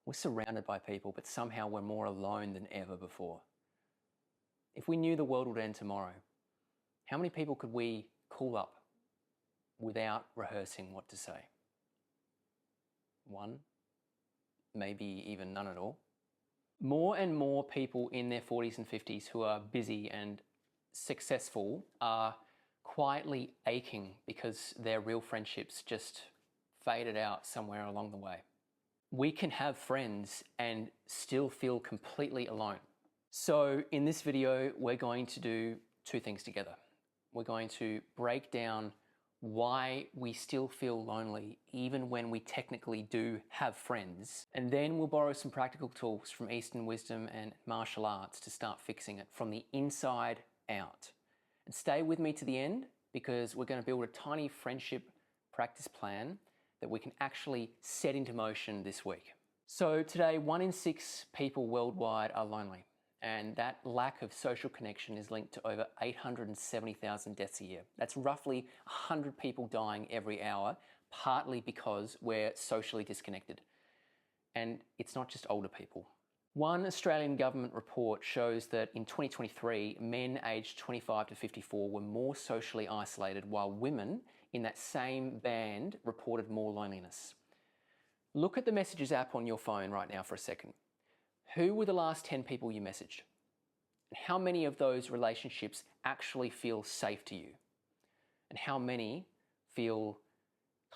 We're surrounded by people, but somehow we're more alone than ever before. If we knew the world would end tomorrow, how many people could we call up without rehearsing what to say? One, maybe even none at all. More and more people in their 40s and 50s who are busy and successful are quietly aching because their real friendships just faded out somewhere along the way. We can have friends and still feel completely alone. So in this video, we're going to do two things together. We're going to break down why we still feel lonely even when we technically do have friends. And then we'll borrow some practical tools from Eastern wisdom and martial arts to start fixing it from the inside out. And stay with me to the end because we're going to build a tiny friendship practice plan that we can actually set into motion this week. So today, 1 in 6 people worldwide are lonely. And that lack of social connection is linked to over 870,000 deaths a year. That's roughly 100 people dying every hour, partly because we're socially disconnected. And it's not just older people. One Australian government report shows that in 2023, men aged 25 to 54 were more socially isolated, while women in that same band reported more loneliness. Look at the Messages app on your phone right now for a second. Who were the last 10 people you messaged? And how many of those relationships actually feel safe to you? And how many feel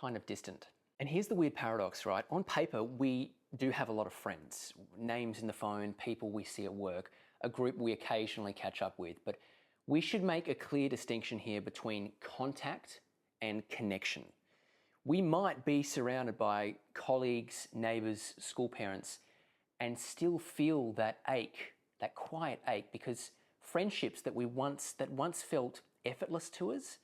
kind of distant? And here's the weird paradox, right? On paper, we do have a lot of friends, names in the phone, people we see at work, a group we occasionally catch up with. But we should make a clear distinction here between contact and connection. We might be surrounded by colleagues, neighbors, school parents, and still feel that ache, that quiet ache, because friendships that once felt effortless to us,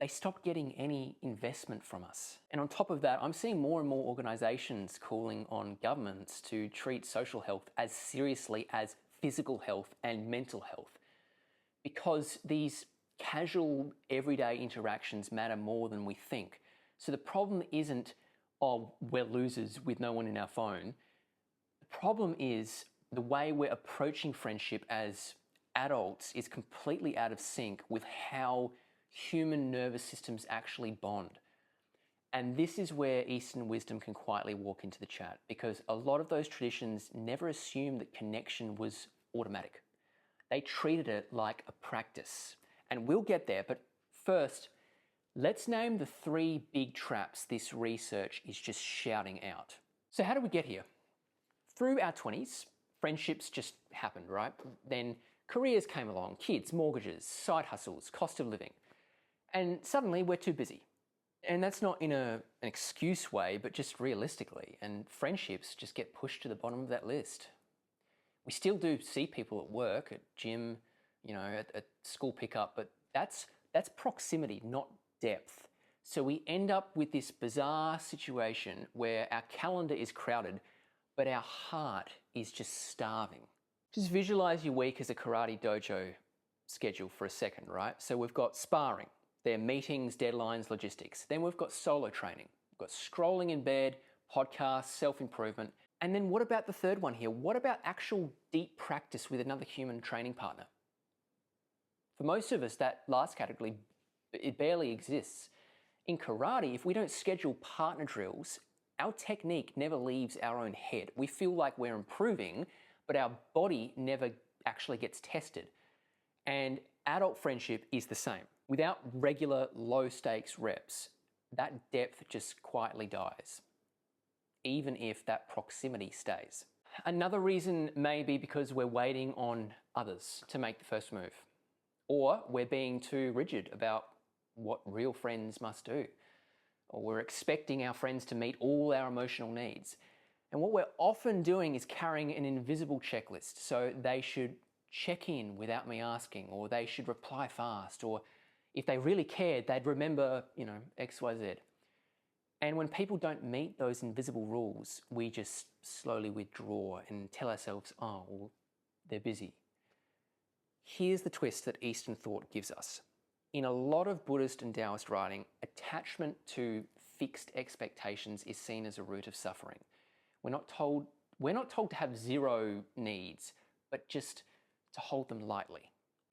they stopped getting any investment from us. And on top of that, I'm seeing more and more organizations calling on governments to treat social health as seriously as physical health and mental health, because these casual, everyday interactions matter more than we think. So the problem isn't, oh, we're losers with no one in our phone. The problem is the way we're approaching friendship as adults is completely out of sync with how human nervous systems actually bond. And this is where Eastern wisdom can quietly walk into the chat, because a lot of those traditions never assumed that connection was automatic. They treated it like a practice. And we'll get there, but first, let's name the 3 big traps this research is just shouting out. So how did we get here? Through our 20s, friendships just happened, right? Then careers came along, kids, mortgages, side hustles, cost of living. And suddenly we're too busy. And that's not in an excuse way, but just realistically. And friendships just get pushed to the bottom of that list. We still do see people at work, at gym, at school pickup, but that's proximity, not depth. So we end up with this bizarre situation where our calendar is crowded, but our heart is just starving. Just visualize your week as a karate dojo schedule for a second, right? So we've got sparring. Their meetings, deadlines, logistics. Then we've got solo training. We've got scrolling in bed, podcasts, self-improvement. And then what about the third one here? What about actual deep practice with another human training partner? For most of us, that last category, it barely exists. In karate, if we don't schedule partner drills, our technique never leaves our own head. We feel like we're improving, but our body never actually gets tested. And adult friendship is the same. Without regular low-stakes reps, that depth just quietly dies, even if that proximity stays. Another reason may be because we're waiting on others to make the first move, or we're being too rigid about what real friends must do, or we're expecting our friends to meet all our emotional needs. And what we're often doing is carrying an invisible checklist, so they should check in without me asking, or they should reply fast, or if they really cared, they'd remember, X, Y, Z. And when people don't meet those invisible rules, we just slowly withdraw and tell ourselves, oh, well, they're busy. Here's the twist that Eastern thought gives us. In a lot of Buddhist and Taoist writing, attachment to fixed expectations is seen as a root of suffering. We're not told We're not told to have zero needs, but just to hold them lightly.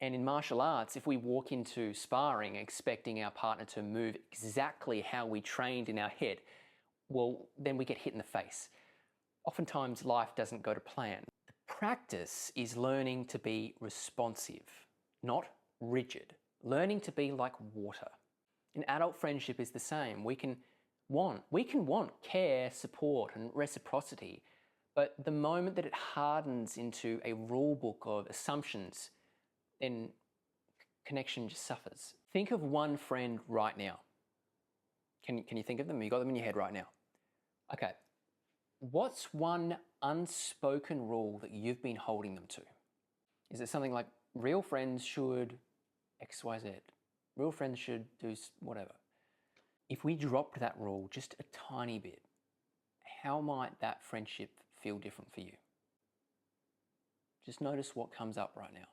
And in martial arts, if we walk into sparring expecting our partner to move exactly how we trained in our head, well, then we get hit in the face. Oftentimes, life doesn't go to plan. The practice is learning to be responsive, not rigid. Learning to be like water. An adult friendship is the same. We can want care, support, and reciprocity, but the moment that it hardens into a rule book of assumptions, then connection just suffers. Think of one friend right now. Can you think of them? You got them in your head right now. Okay. What's one unspoken rule that you've been holding them to? Is it something like real friends should X, Y, Z? Real friends should do whatever. If we dropped that rule just a tiny bit, how might that friendship feel different for you? Just notice what comes up right now.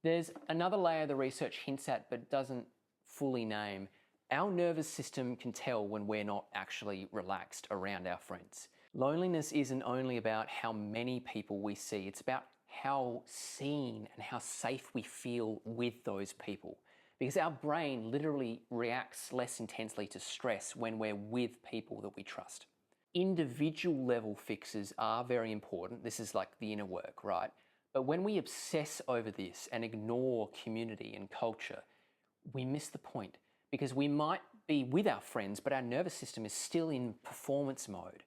There's another layer the research hints at but doesn't fully name. Our nervous system can tell when we're not actually relaxed around our friends. Loneliness isn't only about how many people we see, it's about how seen and how safe we feel with those people. Because our brain literally reacts less intensely to stress when we're with people that we trust. Individual level fixes are very important. This is like the inner work, right? But when we obsess over this and ignore community and culture, we miss the point. Because we might be with our friends, but our nervous system is still in performance mode.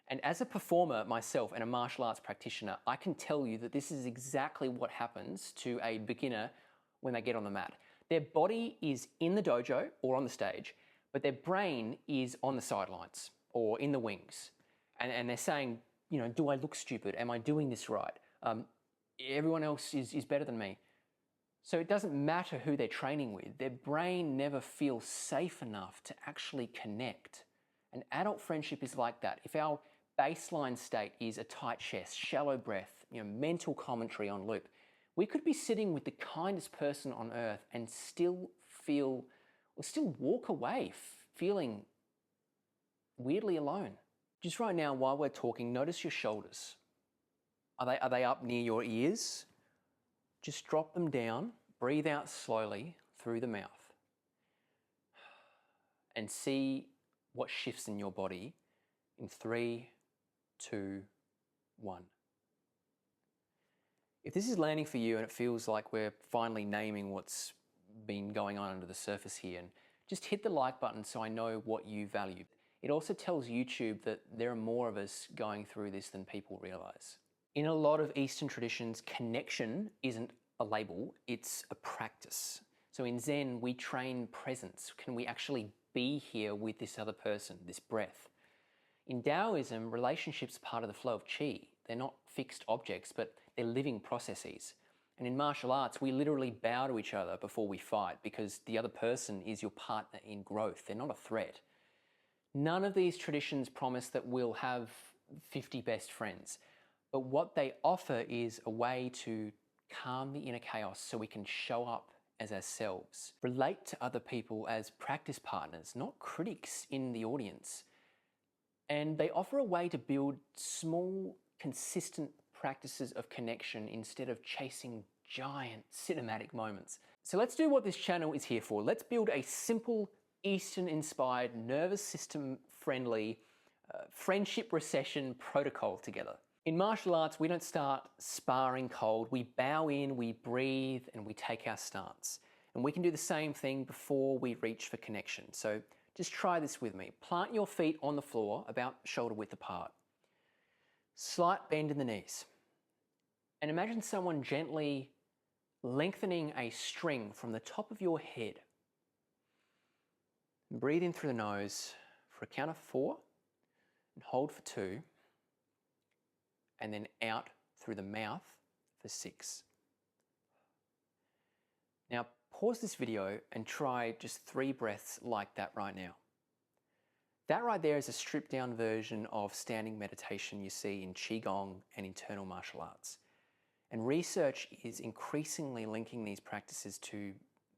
And as a performer myself and a martial arts practitioner, I can tell you that this is exactly what happens to a beginner when they get on the mat. Their body is in the dojo or on the stage, but their brain is on the sidelines or in the wings. And they're saying, you know, do I look stupid? Am I doing this right? Everyone else is better than me. So it doesn't matter who they're training with. Their brain never feels safe enough to actually connect. An adult friendship is like that. If our baseline state is a tight chest, shallow breath, mental commentary on loop, we could be sitting with the kindest person on earth and still walk away feeling weirdly alone. Just right now, while we're talking, notice your shoulders. Are they up near your ears? Just drop them down, breathe out slowly through the mouth, and see what shifts in your body in 3, 2, 1. If this is landing for you and it feels like we're finally naming what's been going on under the surface here, and just hit the like button so I know what you value. It also tells YouTube that there are more of us going through this than people realize. In a lot of Eastern traditions, connection isn't a label, it's a practice. So in Zen, we train presence. Can we actually be here with this other person, this breath? In Taoism, relationships are part of the flow of qi. They're not fixed objects, but they're living processes. And in martial arts, we literally bow to each other before we fight because the other person is your partner in growth. They're not a threat. None of these traditions promise that we'll have 50 best friends. But what they offer is a way to calm the inner chaos so we can show up as ourselves. Relate to other people as practice partners, not critics in the audience. And they offer a way to build small, consistent practices of connection instead of chasing giant cinematic moments. So let's do what this channel is here for. Let's build a simple, Eastern-inspired, nervous system-friendly friendship recession protocol together. In martial arts, we don't start sparring cold. We bow in, we breathe, and we take our stance. And we can do the same thing before we reach for connection. So just try this with me. Plant your feet on the floor, about shoulder width apart. Slight bend in the knees. And imagine someone gently lengthening a string from the top of your head. Breathe in through the nose for a count of 4, and hold for 2. And then out through the mouth for 6. Now pause this video and try just 3 breaths like that right now. That right there is a stripped down version of standing meditation you see in Qigong and internal martial arts. And research is increasingly linking these practices to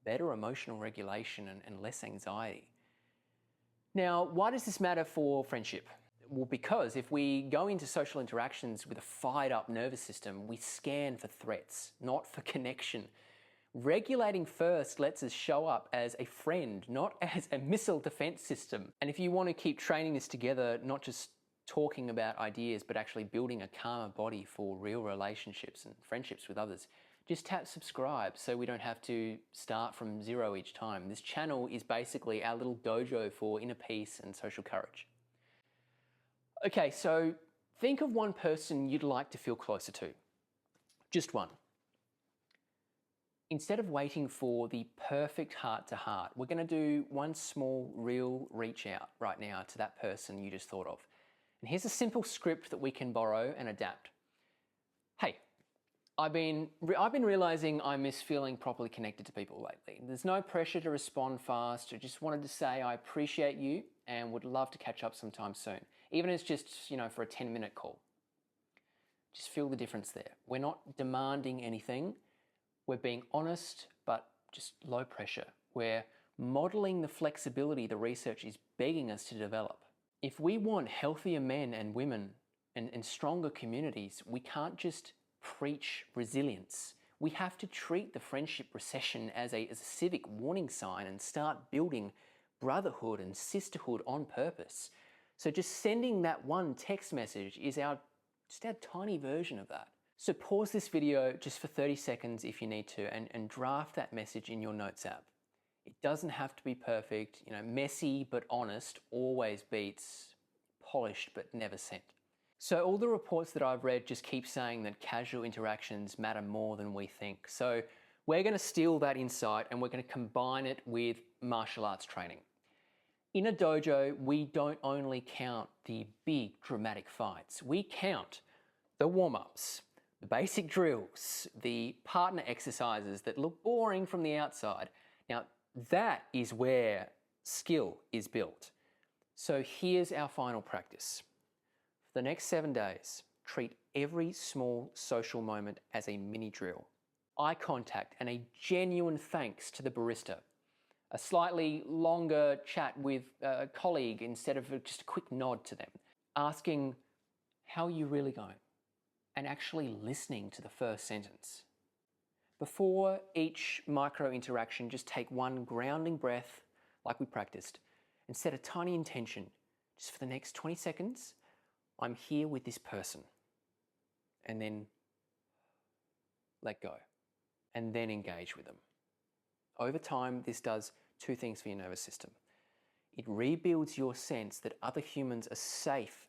better emotional regulation and less anxiety. Now, why does this matter for friendship? Well, because if we go into social interactions with a fired up nervous system, we scan for threats, not for connection. Regulating first lets us show up as a friend, not as a missile defense system. And if you want to keep training this together, not just talking about ideas, but actually building a calmer body for real relationships and friendships with others, just tap subscribe so we don't have to start from zero each time. This channel is basically our little dojo for inner peace and social courage. Okay, so think of one person you'd like to feel closer to. Just one. Instead of waiting for the perfect heart-to-heart, we're going to do one small, real reach out right now to that person you just thought of. And here's a simple script that we can borrow and adapt. Hey, I've been realizing I miss feeling properly connected to people lately. There's no pressure to respond fast. I just wanted to say I appreciate you and would love to catch up sometime soon. Even if it's just, for a 10-minute call. Just feel the difference there. We're not demanding anything. We're being honest, but just low pressure. We're modeling the flexibility the research is begging us to develop. If we want healthier men and women and stronger communities, we can't just preach resilience. We have to treat the friendship recession as a civic warning sign and start building brotherhood and sisterhood on purpose. So just sending that one text message is our tiny version of that. So pause this video just for 30 seconds if you need to and draft that message in your notes app. It doesn't have to be perfect. Messy but honest always beats polished but never sent. So all the reports that I've read just keep saying that casual interactions matter more than we think. So we're going to steal that insight and we're going to combine it with martial arts training. In a dojo, we don't only count the big dramatic fights. We count the warm-ups, the basic drills, the partner exercises that look boring from the outside. Now, that is where skill is built. So here's our final practice. For the next 7 days, treat every small social moment as a mini drill. Eye contact and a genuine thanks to the barista. A slightly longer chat with a colleague instead of just a quick nod to them. Asking, how are you really going? And actually listening to the first sentence. Before each micro interaction, just take one grounding breath like we practiced and set a tiny intention. Just for the next 20 seconds, I'm here with this person. And then let go. And then engage with them. Over time, this does two things for your nervous system. It rebuilds your sense that other humans are safe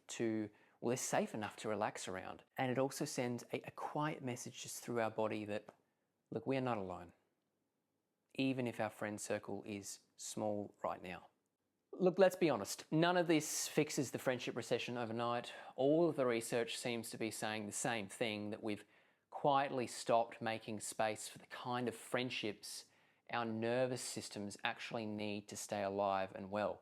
they're safe enough to relax around. And it also sends a quiet message just through our body that, look, we are not alone. Even if our friend circle is small right now. Look, let's be honest. None of this fixes the friendship recession overnight. All of the research seems to be saying the same thing, that we've quietly stopped making space for the kind of friendships our nervous systems actually need to stay alive and well.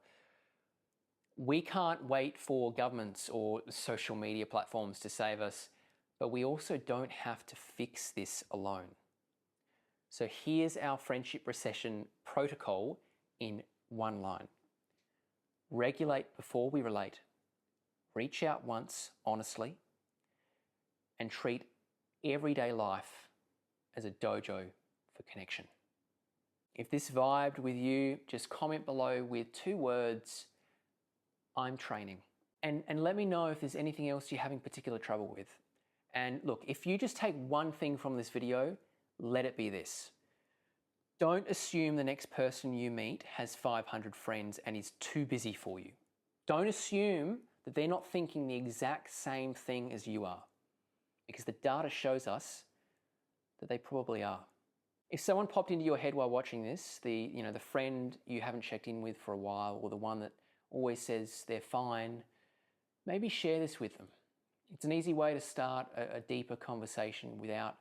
We can't wait for governments or social media platforms to save us, but we also don't have to fix this alone. So here's our friendship recession protocol in one line. Regulate before we relate. Reach out once, honestly, and treat everyday life as a dojo for connection. If this vibed with you, just comment below with 2 words, I'm training. And let me know if there's anything else you're having particular trouble with. And look, if you just take one thing from this video, let it be this. Don't assume the next person you meet has 500 friends and is too busy for you. Don't assume that they're not thinking the exact same thing as you are, because the data shows us that they probably are. If someone popped into your head while watching this, the friend you haven't checked in with for a while, or the one that always says they're fine, maybe share this with them. It's an easy way to start a deeper conversation without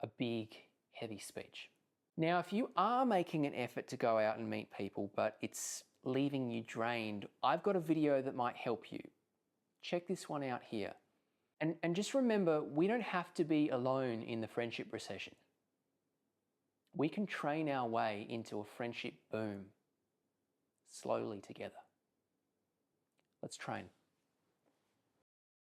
a big, heavy speech. Now, if you are making an effort to go out and meet people, but it's leaving you drained, I've got a video that might help you. Check this one out here. And just remember, we don't have to be alone in the friendship recession. We can train our way into a friendship boom, slowly together. Let's train.